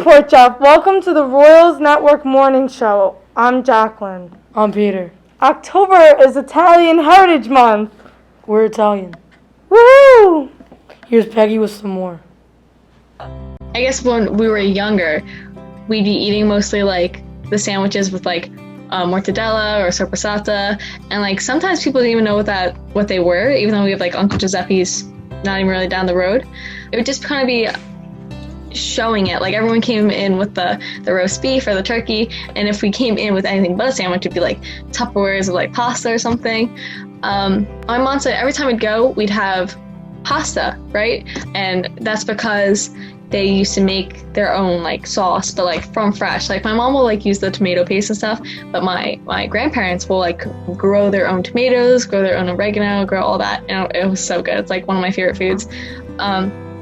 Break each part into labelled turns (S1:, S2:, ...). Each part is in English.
S1: Pork Chop. Welcome to the Royals Network Morning Show. I'm Jacqueline.
S2: I'm Peter.
S1: October is Italian Heritage Month.
S2: We're Italian.
S1: Woo!
S2: Here's Peggy with some more.
S3: I guess when we were younger, we'd be eating mostly like the sandwiches with like mortadella or soppressata, and like sometimes people didn't even know what they were, even though we have like Uncle Giuseppe's not even really down the road. It would just kind of be showing it. Like everyone came in with the roast beef or the turkey, and if we came in with anything but a sandwich, it'd be like Tupperwares of like pasta or something. My mom said every time we'd go, we'd have pasta, right? And that's because they used to make their own like sauce, but like from fresh. Like my mom will like use the tomato paste and stuff, but my grandparents will like grow their own tomatoes, grow their own oregano, grow all that, and it was so good. It's like one of my favorite foods.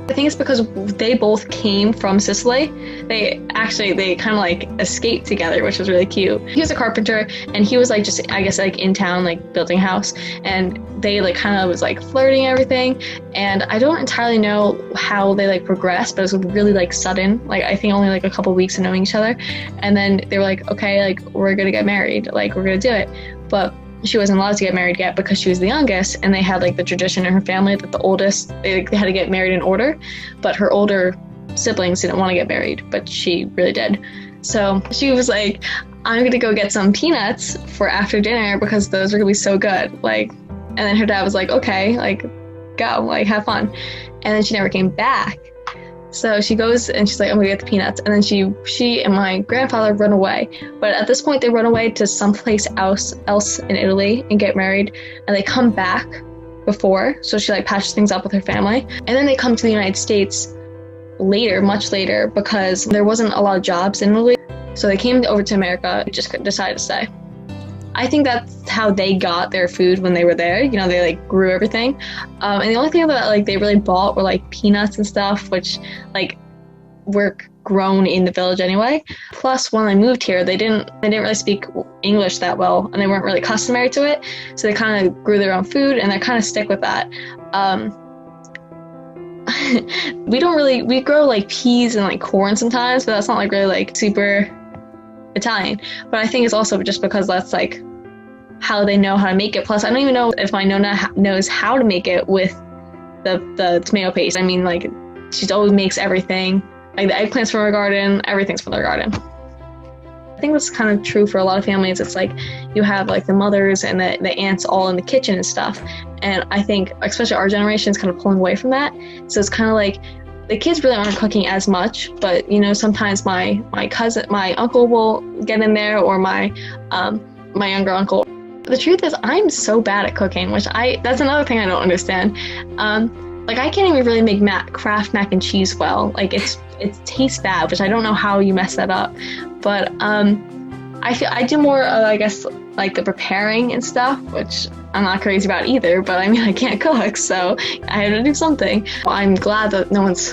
S3: I think it's because they both came from Sicily. They kind of like escaped together, which was really cute. He was a carpenter, and he was like just, I guess, like in town, like building a house, and they like kind of was like flirting and everything. And I don't entirely know how they like progressed, but it was really like sudden. Like I think only like a couple weeks of knowing each other, and then they were like, okay, like we're gonna get married, like we're gonna do it. But she wasn't allowed to get married yet because she was the youngest, and they had like the tradition in her family that the oldest, they had to get married in order, but her older siblings didn't want to get married, but she really did. So she was like, I'm gonna go get some peanuts for after dinner because those are gonna be so good. Like, and then her dad was like, okay, like go, like have fun. And then she never came back. So she goes and she's like, I'm gonna get the peanuts. And then she and my grandfather run away. But at this point, they run away to someplace else in Italy and get married. And they come back before. So she like patches things up with her family. And then they come to the United States later, much later, because there wasn't a lot of jobs in Italy. So they came over to America, just decided to stay. I think that's how they got their food when they were there. You know, they like grew everything. And the only thing that like they really bought were like peanuts and stuff, which like were grown in the village anyway. Plus, when I moved here, they didn't really speak English that well, and they weren't really customary to it. So they kind of grew their own food, and they kind of stick with that. We grow like peas and like corn sometimes, but that's not like really like super Italian. But I think it's also just because that's like how they know how to make it. Plus, I don't even know if my Nonna knows how to make it with the tomato paste. I mean, like she always makes everything, like the eggplants from her garden, everything's from their garden. I think that's kind of true for a lot of families. It's like you have like the mothers and the aunts all in the kitchen and stuff. And I think especially our generation is kind of pulling away from that. So it's kind of like the kids really aren't cooking as much, but you know, sometimes my uncle will get in there, or my younger uncle. The truth is, I'm so bad at cooking, that's another thing I don't understand. Like I can't even really make Kraft mac and cheese well. Like it tastes bad, which I don't know how you mess that up. But I do more I guess like the preparing and stuff, which I'm not crazy about either, but I mean, I can't cook, so I have to do something. I'm glad that no one's,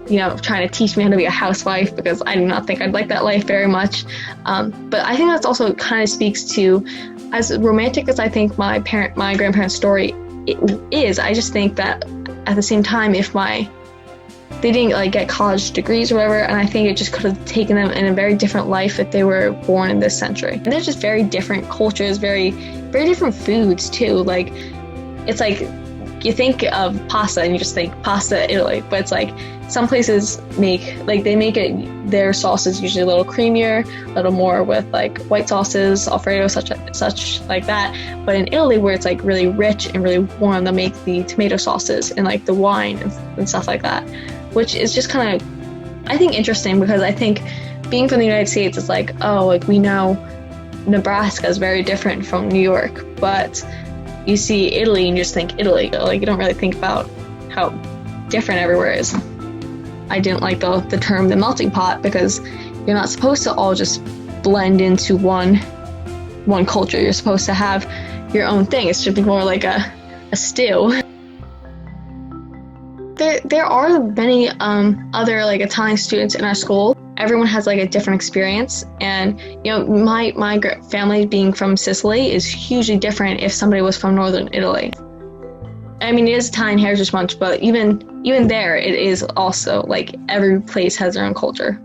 S3: you know, trying to teach me how to be a housewife, because I do not think I'd like that life very much. But I think that's also kind of speaks to, as romantic as I think my grandparents' story is, I just think that at the same time, if they didn't like get college degrees or whatever, and I think it just could have taken them in a very different life if they were born in this century. And they're just very different cultures, very, very different foods too. Like, it's like you think of pasta and you just think pasta Italy, but it's like some places make it, their sauce is usually a little creamier, a little more with like white sauces, Alfredo, such like that. But in Italy, where it's like really rich and really warm, they'll make the tomato sauces and like the wine and stuff like that, which is just kind of, I think, interesting, because I think being from the United States, it's like, oh, like we know Nebraska is very different from New York, but you see Italy and you just think Italy. Like you don't really think about how different everywhere is. I didn't like the term the melting pot, because you're not supposed to all just blend into one culture. You're supposed to have your own thing. It should be more like a stew. There are many other like Italian students in our school. Everyone has like a different experience, and you know, my family being from Sicily is hugely different if somebody was from northern Italy. I mean, it is Italian Heritage Month, but even there, it is also like every place has their own culture.